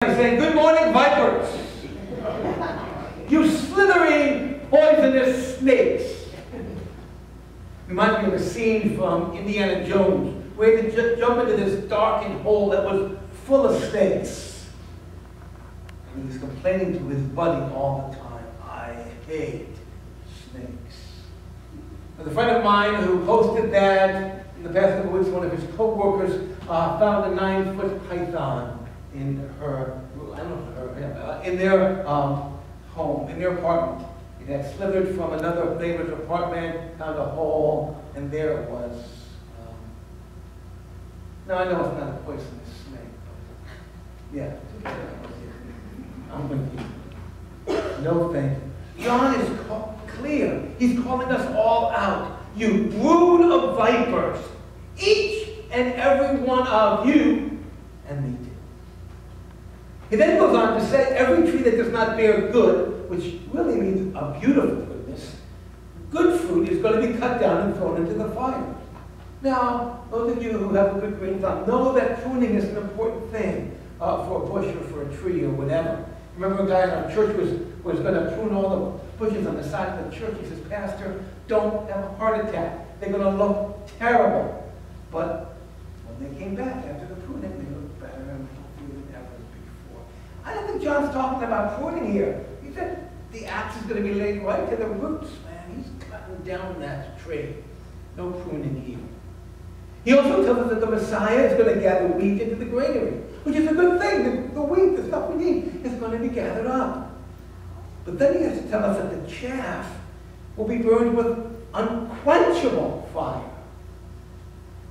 Saying, "Good morning, vipers! You slithering, poisonous snakes!" Reminds me of a scene from Indiana Jones, where he could jump into this darkened hole that was full of snakes. And he was complaining to his buddy all the time, "I hate snakes." There's a friend of mine who posted that in the past couple of weeks, one of his co-workers found a 9-foot python in her, in their home, in their apartment. It had slithered from another neighbor's apartment, found a hole, and there it was. Now I know it's not a poisonous snake, but yeah, I'm with you. No thank you. John is clear. He's calling us all out. You brood of vipers, each and every one of you, and me too. He then goes on to say, every tree that does not bear good, which really means a beautiful goodness, good fruit is going to be cut down and thrown into the fire. Now, those of you who have a good green thumb know that pruning is an important thing for a bush or for a tree or whatever. Remember a guy in our church was going to prune all the bushes on the side of the church. He says, "Pastor, don't have a heart attack. They're going to look terrible." But when they came back after the pruning, they looked better and healthier than ever before. I don't think John's talking about pruning here. He said the axe is going to be laid right to the roots, man. He's cutting down that tree. No pruning here. He also tells us that the Messiah is going to gather wheat into the granary, which is a good thing. The wheat, the stuff we need, is going to be gathered up. But then he has to tell us that the chaff will be burned with unquenchable fire.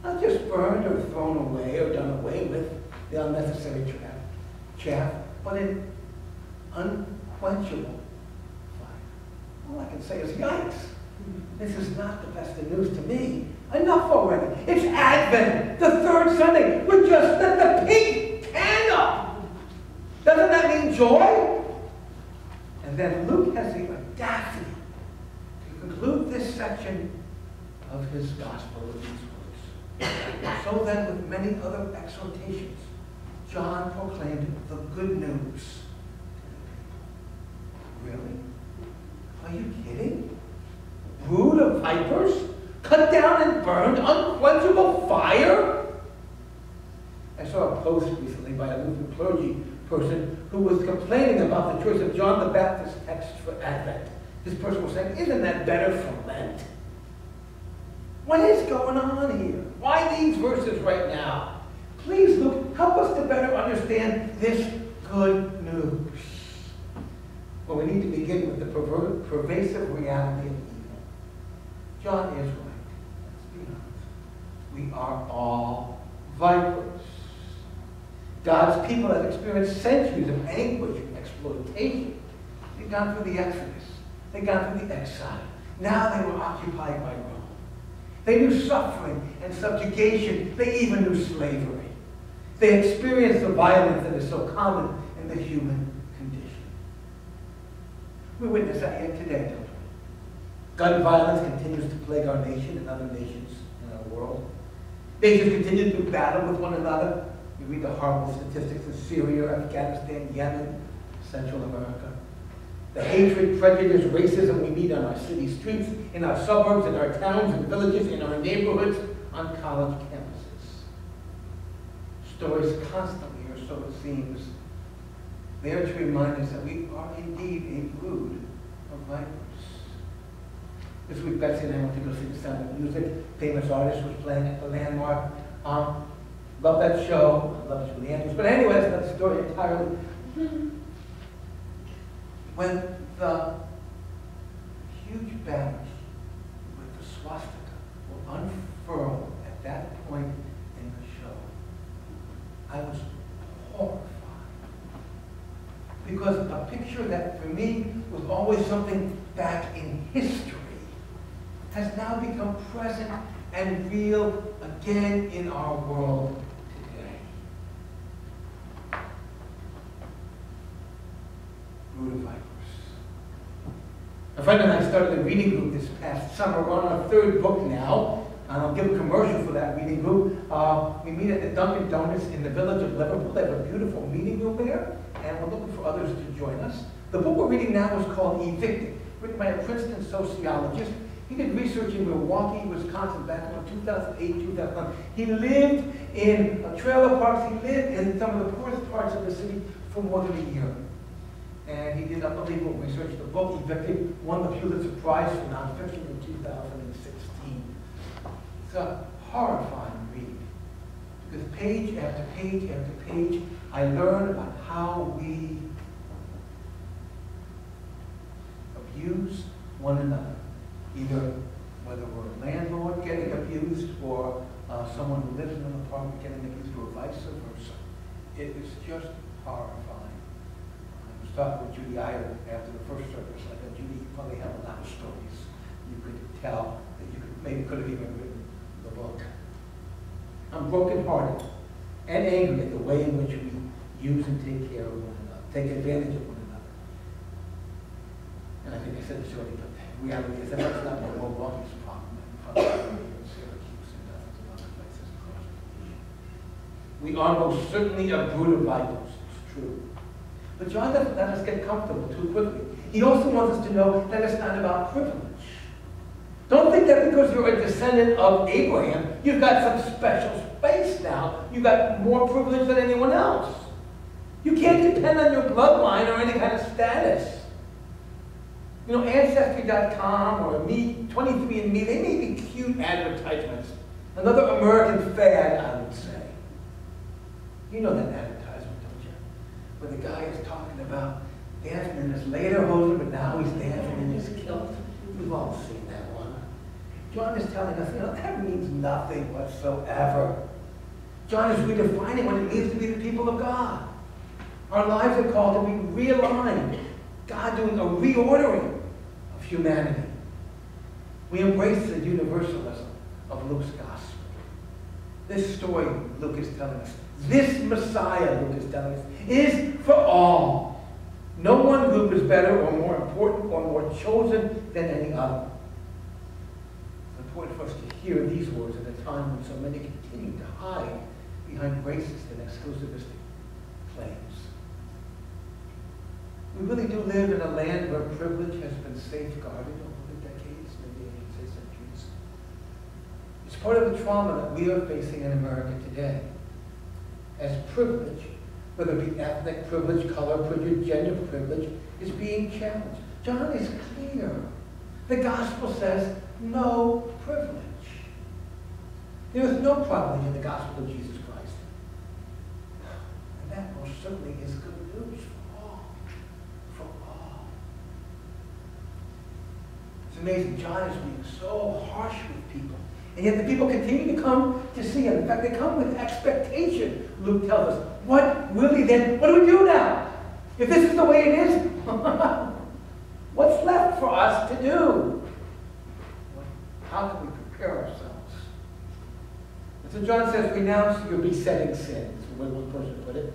Not just burned or thrown away or done away with, the unnecessary chaff, but in unquenchable fire. All I can say is, yikes. This is not the best of news to me. Enough already. It's Advent, the third Sunday. We're just at the pink candle. Doesn't that mean joy? And then Luke has the audacity to conclude this section of his gospel with these words. So then, with many other exhortations, John proclaimed the good news. Really? Are you kidding? Brood of vipers? Cut down and burned, unquenchable fire? I saw a post recently by a Lutheran clergy person who was complaining about the choice of John the Baptist's text for Advent. This person was saying, "Isn't that better for Lent?" What is going on here? Why these verses right now? Please, Luke, help us to better understand this good news. Well, we need to begin with the pervasive reality of evil. John is right. Let's be honest. We are all vipers. God's people have experienced centuries of anguish and exploitation. They've gone through the Exodus. They've gone through the exile. Now they were occupied by Rome. They knew suffering and subjugation. They even knew slavery. They experienced the violence that is so common in the human condition. We witness that yet today, don't we? Gun violence continues to plague our nation and other nations in our world. Nations continue to do battle with one another. We read the horrible statistics in Syria, Afghanistan, Yemen, Central America. The hatred, prejudice, racism we meet on our city streets, in our suburbs, in our towns and villages, in our neighborhoods, on college campuses. Stories constantly, or so it seems, there to remind us that we are indeed a brood of vipers. This week, Betsy and I went to go see The Sound of Music. Famous artist was playing at the Landmark. Love that show. I love Julie Andrews. But anyway, that's another story entirely. When the huge banners with the swastika were unfurled at that point in the show, I was horrified. Because a picture that for me was always something back in history has now become present and real again in our world today. Brood of vipers. A friend and I started a reading group this past summer. We're on our third book now, and I'll give a commercial for that reading group. we meet at the Dunkin' Donuts in the village of Liverpool. They have a beautiful meeting room there, and we're looking for others to join us. The book we're reading now is called Evicted, written by a Princeton sociologist. He did research in Milwaukee, Wisconsin, back in 2008, 2009. He lived in trailer parks. He lived in some of the poorest parts of the city for more than a year. And he did unbelievable research. The book, Evicted, won the Pulitzer Prize for nonfiction in 2016. It's a horrifying read. Because page after page after page, I learn about how we abuse one another. Either whether we're a landlord getting abused or someone who lives in an apartment getting abused or vice versa. It is just horrifying. I was talking with Judy Iyer after the first service. I thought, Judy, you probably have a lot of stories. You could tell that you could have even written the book. I'm brokenhearted and angry at the way in which we use and take care of one another, take advantage of one another. And I think I said this already, but the reality is that that's not what Milwaukee's problem in Syracuse and dozens of other places across the nation. We are most certainly a brood of vipers, it's true. But John doesn't let us get comfortable too quickly. He also wants us to know that it's not about privilege. Don't think that because you're a descendant of Abraham, you've got some special space now. You've got more privilege than anyone else. You can't depend on your bloodline or any kind of status. You know, Ancestry.com or 23andMe, they may be cute advertisements. Another American fad, I would say. You know that advertisement, don't you? Where the guy is talking about dancing in his lederhosen, but now he's dancing in his kilt. We've all seen that one. John is telling us, you know, that means nothing whatsoever. John is redefining what it means to be the people of God. Our lives are called to be realigned. God doing a reordering of humanity. We embrace the universalism of Luke's gospel. This story Luke is telling us, this Messiah Luke is telling us, is for all. No one group is better or more important or more chosen than any other. It's important for us to hear these words at a time when so many continue to hide behind racist and exclusivistic claims. We really do live in a land where privilege has been safeguarded over the decades, maybe I should say centuries. It's part of the trauma that we are facing in America today. As privilege, whether it be ethnic privilege, color privilege, gender privilege, is being challenged. John is clear. The gospel says no privilege. There is no privilege in the gospel of Jesus Christ. And that most certainly is good news for all. For all. It's amazing. John is being so harsh with people. And yet the people continue to come to see him. In fact, they come with expectation, Luke tells us. What really then, what do we do now? If this is the way it is, what's left for us to do? How can we prepare ourselves? And so John says, renounce your besetting sins, is the way one person put it.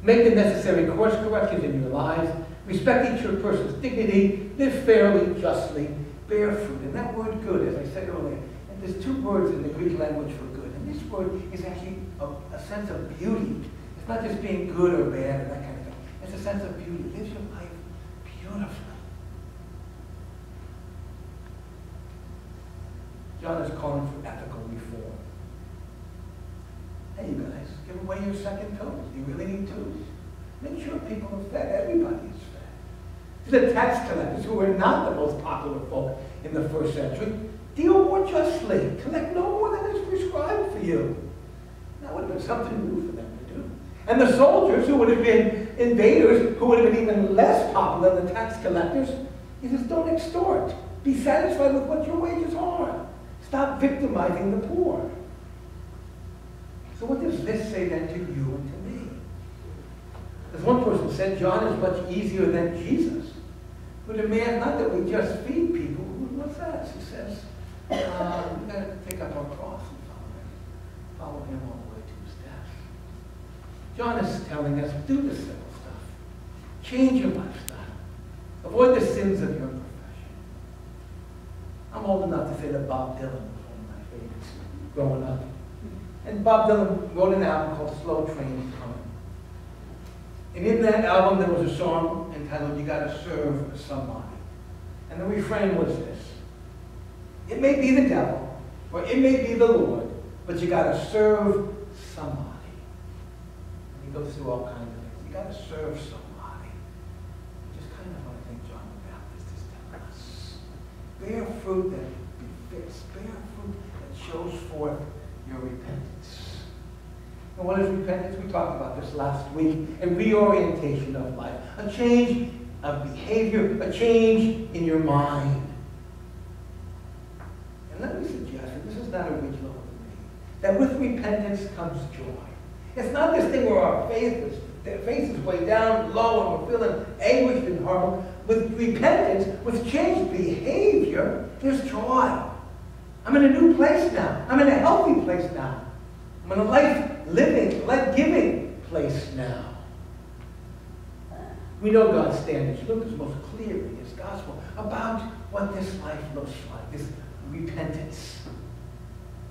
Make the necessary course corrections in your lives. Respect each person's dignity. Live fairly, justly. Bear fruit. And that word good, as I said earlier, and there's two words in the Greek language for good. And this word is actually a sense of beauty. It's not just being good or bad and that kind of thing. It's a sense of beauty. Live your life beautifully. John is calling for ethical reform. Hey, you guys, give away your second toes. You really need to. Make sure people are fed. Everybody is fed. To the tax collectors, who were not the most popular folk in the first century, deal more justly. Collect no more than is prescribed for you. That would have been something new for them to do. And the soldiers, who would have been invaders, who would have been even less popular than the tax collectors, he says, don't extort. Be satisfied with what your wages are. Stop victimizing the poor. So what does this say then to you and to me? As one person said, John is much easier than Jesus, who demands not that we just feed people. What's that? He says, we've got to take up our cross and follow him all the way to his death. John is telling us, do the simple stuff. Change your lifestyle. Avoid the sins of your profession. I'm old enough to say that Bob Dylan was one of my favorites growing up. And Bob Dylan wrote an album called Slow Train Coming. And in that album there was a song entitled You Gotta Serve Somebody. And the refrain was this: it may be the devil, or it may be the Lord, but you gotta serve somebody. And he goes through all kinds of things. You gotta serve somebody. Which is kind of what I think John the Baptist is telling us. Bear fruit that befits. Bear fruit that shows forth your repentance. And what is repentance? We talked about this last week. A reorientation of life. A change of behavior. A change in your mind. And let me suggest, and this is not original with me, that with repentance comes joy. It's not this thing where our faith is way down low and we're feeling anguished and horrible. With repentance, with changed behavior, there's joy. I'm in a new place now. I'm in a healthy place now. I'm in a life-living, life-giving place now. We know God's standards. Luke is most clear in his gospel about what this life looks like, this repentance.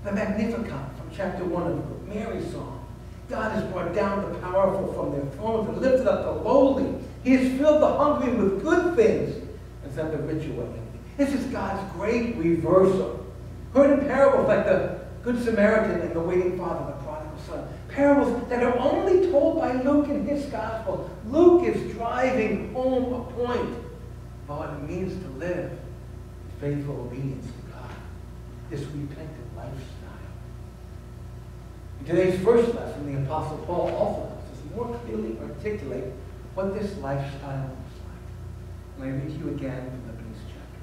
The Magnificat from chapter 1 of Luke, Mary's song. God has brought down the powerful from their thrones and lifted up the lowly. He has filled the hungry with good things and sent the rich away empty. This is God's great reversal. Heard in parables like the Good Samaritan and the waiting father, the prodigal son. Parables that are only told by Luke in his gospel. Luke is driving home a point about what it means to live in faithful obedience to God. This repentant lifestyle. In today's first lesson, the Apostle Paul also helps us more clearly articulate what this lifestyle looks like. And I read to you again from Philippians chapter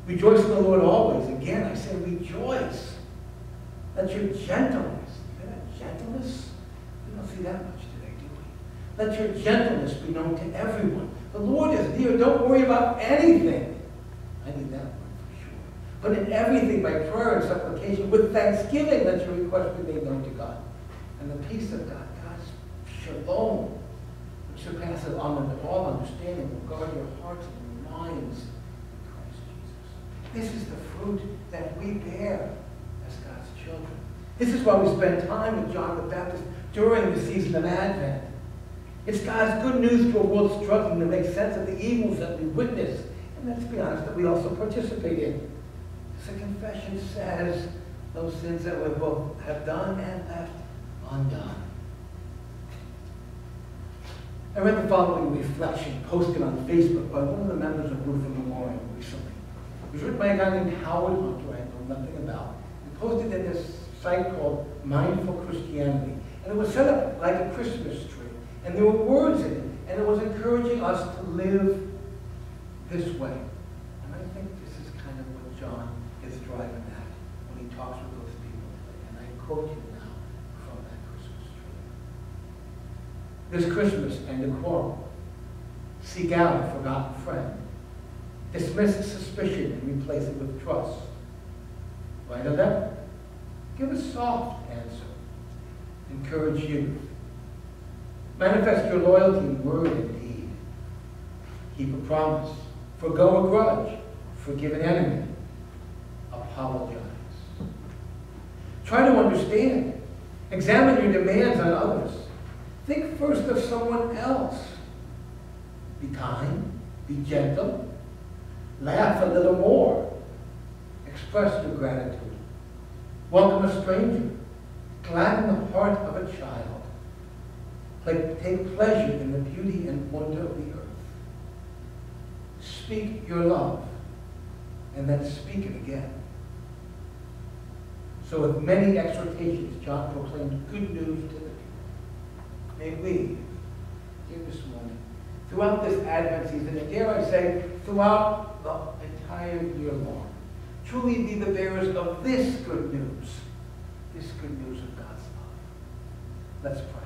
4. Rejoice in the Lord always. Again, I say rejoice. Let your gentleness, you know that gentleness? We don't see that much today, do we? Let your gentleness be known to everyone. The Lord is near. Don't worry about anything. I need that word for sure. But in everything, by prayer and supplication, with thanksgiving, let your request be made known to God. And the peace of God, God's shalom, which surpasses all understanding, will guard your hearts and your minds in Christ Jesus. This is the fruit that we bear as God's children. This is why we spend time with John the Baptist during the season of Advent. It's God's good news to a world struggling to make sense of the evils that we witness, and let's be honest, that we also participate in. So confession says those sins that we both have done and left undone. I read the following reflection posted on Facebook by one of the members of Luther Memorial recently. It was written by a guy named Howard Hunter, I know nothing about, and posted in this site called Mindful Christianity. And it was set up like a Christmas tree. And there were words in it, and it was encouraging us to live this way. And I think this is kind of what John is driving at when he talks with those people today. And I quote you now from that Christmas tree. This Christmas, end a quarrel. Seek out a forgotten friend. Dismiss suspicion and replace it with trust. Write a letter. Give a soft answer. Encourage youth. Manifest your loyalty in word and deed. Keep a promise. Forgo a grudge. Forgive an enemy. Apologize. Try to understand. Examine your demands on others. Think first of someone else. Be kind. Be gentle. Laugh a little more. Express your gratitude. Welcome a stranger. Gladden the heart of a child. Take pleasure in the beauty and wonder of the earth. Speak your love, and then speak it again. So with many exhortations, John proclaimed good news to the people. May we, here this morning, throughout this Advent season, and dare I say, throughout the entire year long, truly be the bearers of this good news of God's love. Let's pray.